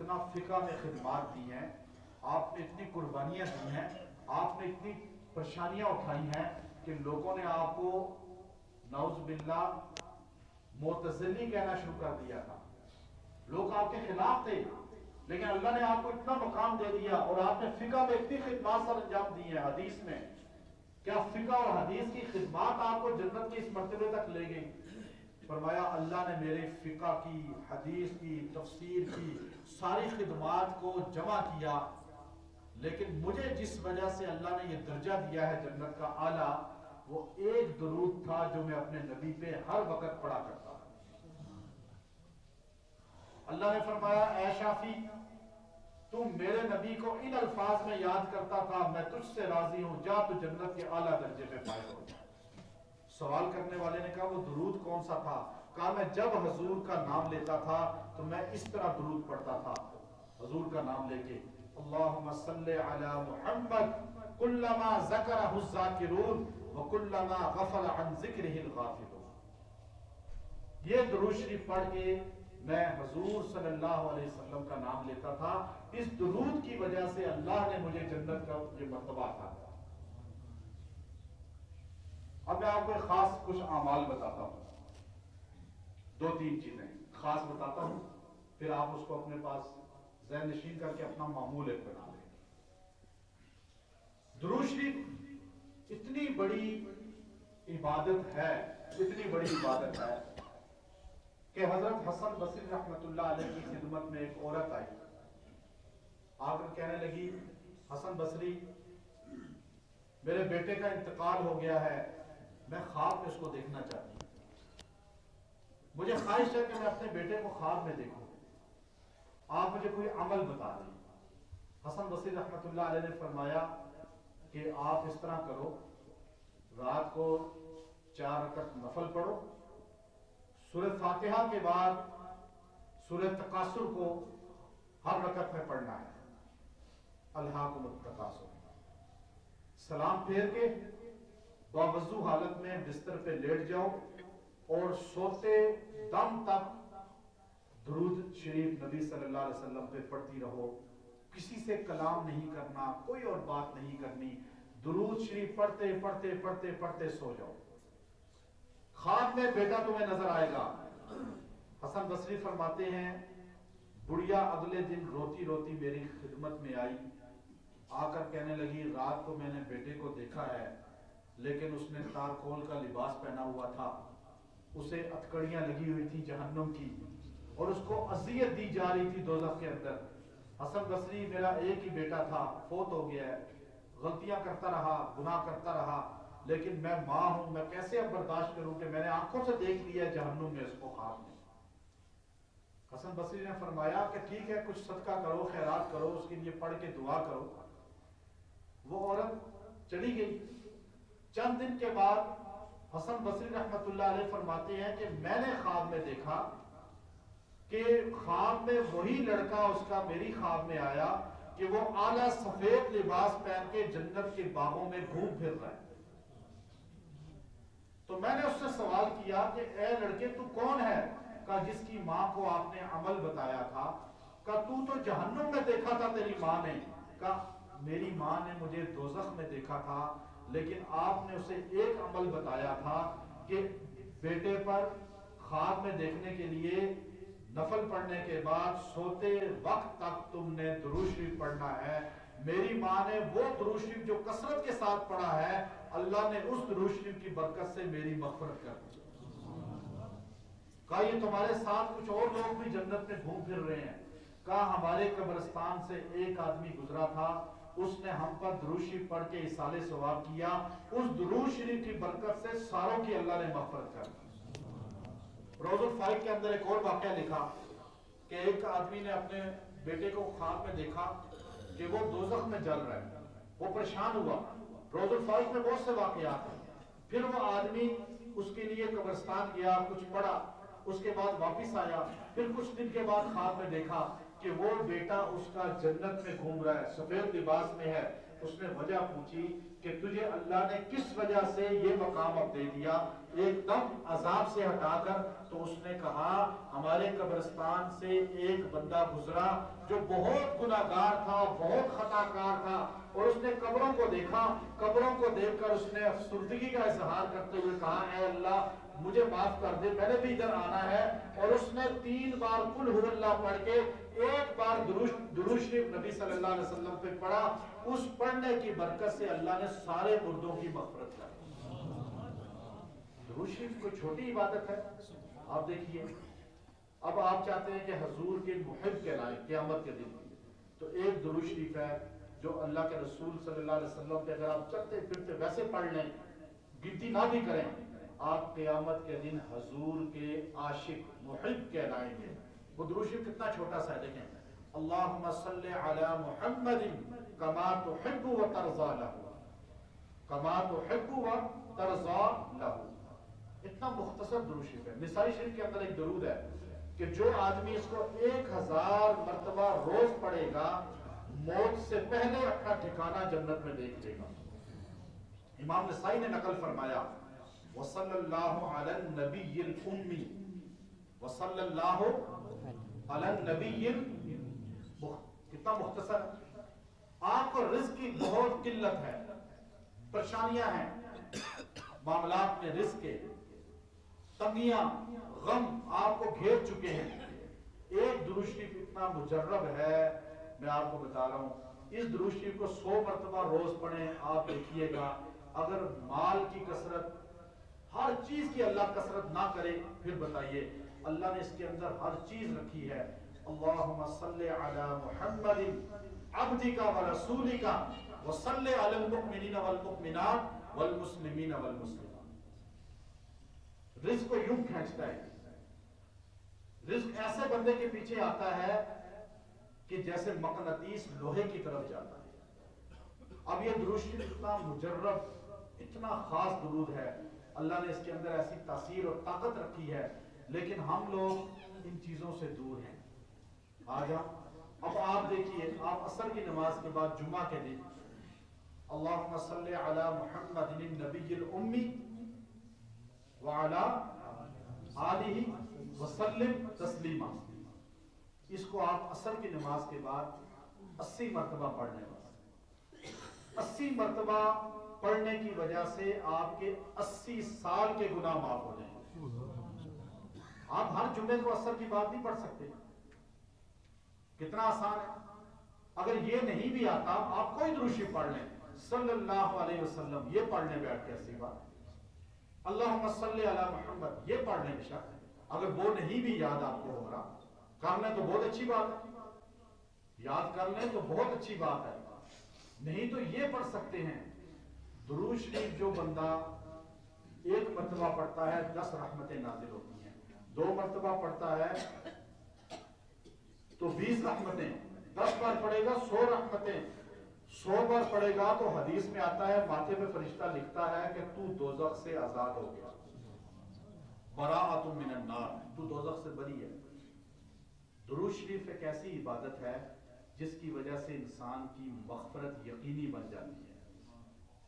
اتنا فقہ میں خدمات دی ہیں، آپ نے اتنی قربانیاں دی ہیں، آپ نے اتنی پریشانیاں اٹھائی ہیں کہ لوگوں نے آپ کو نعوذ باللہ معتزلی کہنا شروع کر دیا تھا، لوگ آپ کے خلاف تھے، لیکن اللہ نے آپ کو اتنا مقام دے دیا اور آپ نے فقہ میں اتنی خدمات سر انجام دی ہیں حدیث میں، کیا فقہ اور حدیث کی خدمات آپ کو جنت کے اس مرتبے تک لے گئی؟ فرمایا اللہ نے میرے فقہ کی، حدیث کی، تفسیر کی ساری خدمات کو جمع کیا، لیکن مجھے جس وجہ سے اللہ نے یہ درجہ دیا ہے جنت کا اعلیٰ، وہ ایک درود تھا جو میں اپنے نبی پہ ہر وقت پڑھا کرتا تھا۔ اللہ نے فرمایا اے شافی تم میرے نبی کو ان الفاظ میں یاد کرتا تھا، میں تجھ سے راضی ہوں، جا تو جنت کے اعلیٰ درجے پہ فائز ہو جا۔ سوال کرنے والے نے کہا وہ درود کون سا تھا؟ کہا میں جب حضور کا نام لیتا تھا تو میں اس طرح درود پڑھتا تھا، حضور کا نام لے کے اللہم صلی علی محمد کلما ذکرہ الذاکرون وکلما غفل عن ذکرہ الغافلون۔ یہ درود شریف پڑھ کے میں حضور صلی اللہ علیہ وسلم کا نام لیتا تھا، اس درود کی وجہ سے اللہ نے مجھے جنت کا یہ مرتبہ عطا کیا۔ اب میں آپ کو ایک خاص کچھ اعمال بتاتا ہوں، 2-3 چیزیں خاص بتاتا ہوں، پھر آپ اس کو اپنے پاس ذہن نشین کر کے اپنا معمول ایک بنا لیں۔ درود شریف اتنی بڑی عبادت ہے، اتنی بڑی عبادت ہے کہ حضرت حسن بصری رحمۃ اللہ علیہ کی خدمت میں ایک عورت آئی، آ کر کہنے لگی حسن بصری میرے بیٹے کا انتقال ہو گیا ہے، میں خواب میں اس کو دیکھنا چاہتی ہوں، مجھے خواہش ہے کہ میں اپنے بیٹے کو خواب میں دیکھوں، آپ مجھے کوئی عمل بتا دیں۔ حسن بصری رحمۃ اللہ علیہ نے فرمایا کہ آپ اس طرح کرو، رات کو 4 رکعت نفل پڑھو، سورۃ فاتحہ کے بعد سورۃ تکاثر کو ہر رکعت میں پڑھنا ہے، الہاکم التکاثر، سلام پھیر کے باوضو حالت میں بستر پہ لیٹ جاؤ اور سوتے دم تک درود شریف نبی صلی اللہ علیہ وسلم پہ پڑھتی رہو، کسی سے کلام نہیں کرنا، کوئی اور بات نہیں کرنی، درود شریف پڑھتے پڑھتے پڑھتے پڑھتے سو جاؤ، خواب میں بیٹا تمہیں نظر آئے گا۔ حسن بصری فرماتے ہیں بڑھیا اگلے دن روتی روتی میری خدمت میں آئی، آ کر کہنے لگی رات کو میں نے بیٹے کو دیکھا ہے، لیکن اس نے تارکول کا لباس پہنا ہوا تھا، اسے اتکڑیاں لگی ہوئی تھی جہنم کی، اور اس کو اذیت دی جا رہی تھی دوزخ کے اندر۔ حسن بصری میرا ایک ہی بیٹا تھا، فوت ہو گیا ہے، غلطیاں کرتا رہا، گناہ کرتا رہا، لیکن میں ماں ہوں، میں کیسے اب برداشت کروں کہ میں نے آنکھوں سے دیکھ لیا جہنم میں اس کو خواب میں۔ حسن بصری نے فرمایا کہ ٹھیک ہے کچھ صدقہ کرو، خیرات کرو، اس کے لیے پڑھ کے دعا کرو۔ وہ عورت چلی گئی۔ چند دن کے بعد حسن بصری رحمۃ اللہ علیہ فرماتے ہیں کہ میں نے خواب میں دیکھا کہ خواب میں وہی لڑکا اس کا میری خواب میں آیا کہ وہ اعلیٰ سفید لباس پہن کے جنت کے باغوں میں گھوم پھر رہا ہے۔ تو میں نے اس سے سوال کیا کہ اے لڑکے تو کون ہے؟ کہا جس کی ماں کو آپ نے عمل بتایا تھا۔ کہا تو جہنم میں دیکھا تھا تیری ماں نے؟ کہا میری ماں نے مجھے دوزخ میں دیکھا تھا، لیکن آپ نے اسے ایک عمل بتایا تھا کہ بیٹے پر خواب میں دیکھنے کے لیے نفل پڑھنے کے بعد سوتے وقت تک تم نے درود شریف پڑھنا ہے۔ میری ماں نے وہ درود شریف جو کثرت کے ساتھ پڑھا ہے، اللہ نے اس درود شریف کی برکت سے میری مغفرت کر دی۔ کہا یہ تمہارے ساتھ کچھ اور لوگ بھی جنت میں گھوم پھر رہے ہیں۔ کہا ہمارے قبرستان سے ایک آدمی گزرا تھا، اس نے ہم پر درود شریف پڑھ کے ایصال ثواب کیا، اس درود شریف کی برکت سے ساروں کی اللہ نے مغفرت کر دی۔ روز الفائق کے اندر ایک اور واقعہ لکھا کہ ایک آدمی نے اپنے بیٹے کو خواب میں دیکھا کہ وہ دوزخ میں جل رہا ہے، وہ پریشان ہوا۔ روز الفائق میں بہت سے واقعات ہیں۔ پھر وہ آدمی اس کے لیے قبرستان گیا، کچھ پڑھا، اس کے بعد واپس آیا، پھر کچھ دن کے بعد خواب میں دیکھا کہ وہ بیٹا اس کا جنت میں گھوم رہا ہے، سفید لباس میں ہے۔ اس نے وجہ پوچھی کہ تجھے اللہ نے کس وجہ سے یہ مقام اب دے دیا ایک دم عذاب سے ہٹا کر؟ تو اس نے کہا ہمارے قبرستان سے ایک بندہ گزرا جو بہت گناہگار تھا، بہت خطا کار تھا، اور اس نے قبروں کو دیکھا، قبروں کو دیکھ کر اس نے افسردگی کا اظہار کرتے ہوئے کہا اے اللہ مجھے معاف کر دے، میں نے بھی ادھر آنا ہے۔ اور اس نے 3 بار قل هو اللہ پڑھ کے 1 بار درود شریف نبی صلی اللہ علیہ وسلم پہ پڑھا، اس پڑھنے کی برکت سے اللہ نے سارے مردوں کی مغفرت کر دی۔ درود شریف کوئی چھوٹی عبادت ہے؟ آپ دیکھیے، اب آپ چاہتے ہیں کہ حضور کے محب کہلائیں قیامت کے دن، تو ایک درود شریف ہے جو اللہ کے رسول صلی اللہ علیہ وسلم پہ اگر آپ چلتے پھرتے ویسے پڑھ لیں، گنتی نہ بھی کریں، آپ قیامت کے دن حضور کے عاشق محب کہلائیں گے۔ وہ درود شریف کتنا چھوٹا سا ہے، دیکھیں اللہم صلی علی محمد کما تحب و ترضی لہ، کما تحب و ترضی لہ، اتنا مختصر درود شریف ہے۔ نسائی شریف کے اندر ایک درود ہے کہ جو آدمی اس کو 1000 مرتبہ روز پڑھے گا موت سے پہلے اپنا ٹھکانہ جنت میں دیکھ لے گا۔ امام نسائی نے نقل فرمایا وصلی اللہ علی النبی الأمی، وصلی اللہ علی النبی کتنا مختصر ہے۔ آپ کو رزق کی بہت قلت ہے، پریشانیاں ہیں معاملات میں، رزق کے تنگیاں غم آپ کو گھیر چکے ہیں، ایک درود شریف اتنا مجرب ہے، میں آپ کو بتا رہا ہوں اس درود شریف کو 100 مرتبہ روز پڑھیں، آپ دیکھیے گا اگر مال کی کثرت، ہر چیز کی اللہ کثرت نہ کرے، پھر بتائیے اللہ نے اس کے اندر ہر چیز رکھی ہے۔ اللہم صلی علی محمد عبدک و رسولک وصلی علی المؤمنین والمؤمنات والمسلمین والمسلمات۔ رزق کو یوں کھینچتا ہے، رزق ایسے بندے کے پیچھے آتا ہے کہ جیسے مقناطیس لوہے کی طرف جاتا ہے۔ اب یہ درود شریف اتنا مجرب، اتنا خاص درود ہے، اللہ نے اس کے اندر ایسی تاثیر اور طاقت رکھی ہے، لیکن ہم لوگ ان چیزوں سے دور ہیں۔ آج اب آپ دیکھیے، آپ عصر کی نماز کے بعد جمعہ کے دن اللہم صلی علی محمد النبی الأمی وعلی آلہ وسلم تسلیما، اس کو آپ عصر کی نماز کے بعد 80 مرتبہ پڑھنے والے، 80 مرتبہ پڑھنے کی وجہ سے آپ کے 80 سال کے گناہ معاف ہو جائیں گے۔ آپ ہر جمعے کو عصر کی بات نہیں پڑھ سکتے، کتنا آسان ہے۔ اگر یہ نہیں بھی آتا، آپ کوئی درود شریف پڑھ لیں، صلی اللہ علیہ وسلم یہ پڑھنے بیٹھ کے 80 بار، اللہم صلی علی محمد یہ پڑھ لیں بشک۔ اگر وہ نہیں بھی یاد آپ کو ہو رہا، کر لیں تو بہت اچھی بات ہے، یاد کر لیں تو بہت اچھی بات ہے، نہیں تو یہ پڑھ سکتے ہیں درود شریف جو بندہ 1 مرتبہ پڑھتا ہے 10 رحمتیں نازل ہوتی ہیں، 2 مرتبہ پڑھتا ہے تو 20 رحمتیں، 10 بار پڑھے گا 100 رحمتیں، 100 بار پڑھے گا تو حدیث میں آتا ہے ماتھے پہ فرشتہ لکھتا ہے کہ تو دوزخ سے آزاد ہو گیا، براءۃ من النار، تو دوزخ سے بری ہے۔ درود شریف ایک ایسی عبادت ہے جس کی وجہ سے انسان کی مغفرت یقینی بن جاتی ہے۔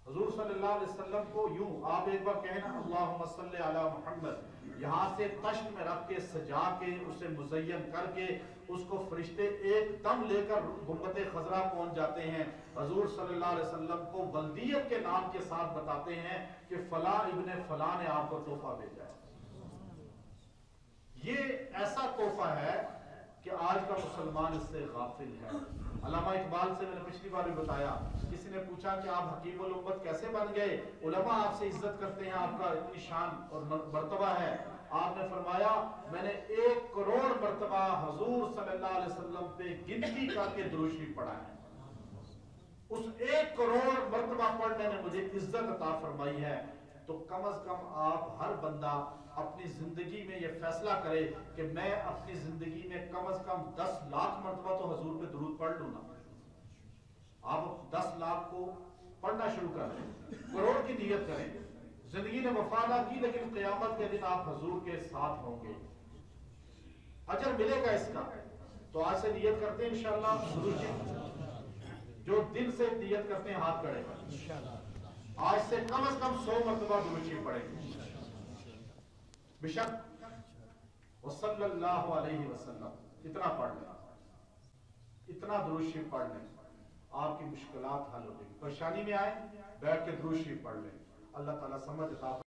حضور صلی اللہ علیہ وسلم کو یوں آپ ایک بار کہنا اللہم صلی علی محمد، یہاں سے تشت میں رکھ کے سجا کے اسے مزین کر کے اس کو فرشتے ایک دم لے کر گنبد خضرا پہنچ جاتے ہیں، حضور صلی اللہ علیہ وسلم کو ولدیت کے نام کے ساتھ بتاتے ہیں کہ فلاں ابن فلاں نے آپ کو تحفہ بھیجا ہے۔ یہ ایسا تحفہ ہے کہ آج کا مسلمان اس سے غافل ہے۔ علامہ اقبال سے میں نے پچھلی بار بھی بتایا، کسی نے پوچھا کہ آپ حکیم الامت کیسے بن گئے، علماء آپ سے عزت کرتے ہیں، آپ کا اتنی شان اور مرتبہ ہے، آپ نے فرمایا میں نے 1 کروڑ مرتبہ حضور صلی اللہ علیہ وسلم پہ گنتی کر کے درود شریف پڑھا ہے، اس 1 کروڑ مرتبہ پڑھنے نے مجھے عزت عطا فرمائی ہے۔ تو کم از کم آپ ہر بندہ اپنی زندگی میں یہ فیصلہ کرے کہ میں اپنی زندگی میں کم از کم 10 لاکھ مرتبہ تو حضور پہ درود پڑھ لوں نا۔ آپ 10 لاکھ کو پڑھنا شروع کر دیں، کروڑ کی نیت کریں، زندگی نے وفا نہ کی لیکن قیامت کے دن آپ حضور کے ساتھ ہوں گے، اجر ملے گا اس کا۔ تو آج سے نیت کرتے ہیں انشاءاللہ درود شریف جو دل سے نیت کرتے ہیں ہاتھ کھڑے کریں، آج سے کم از کم 100 مرتبہ درود شریف پڑھیں گے بشک وصلی اللہ علیہ وسلم اتنا پڑھ لیں، اتنا درود شریف پڑھ لیں، آپ کی مشکلات حل ہو جائیں گی۔ پریشانی میں آئے بیٹھ کے درود شریف پڑھ لیں، اللہ تعالیٰ سمجھ عطا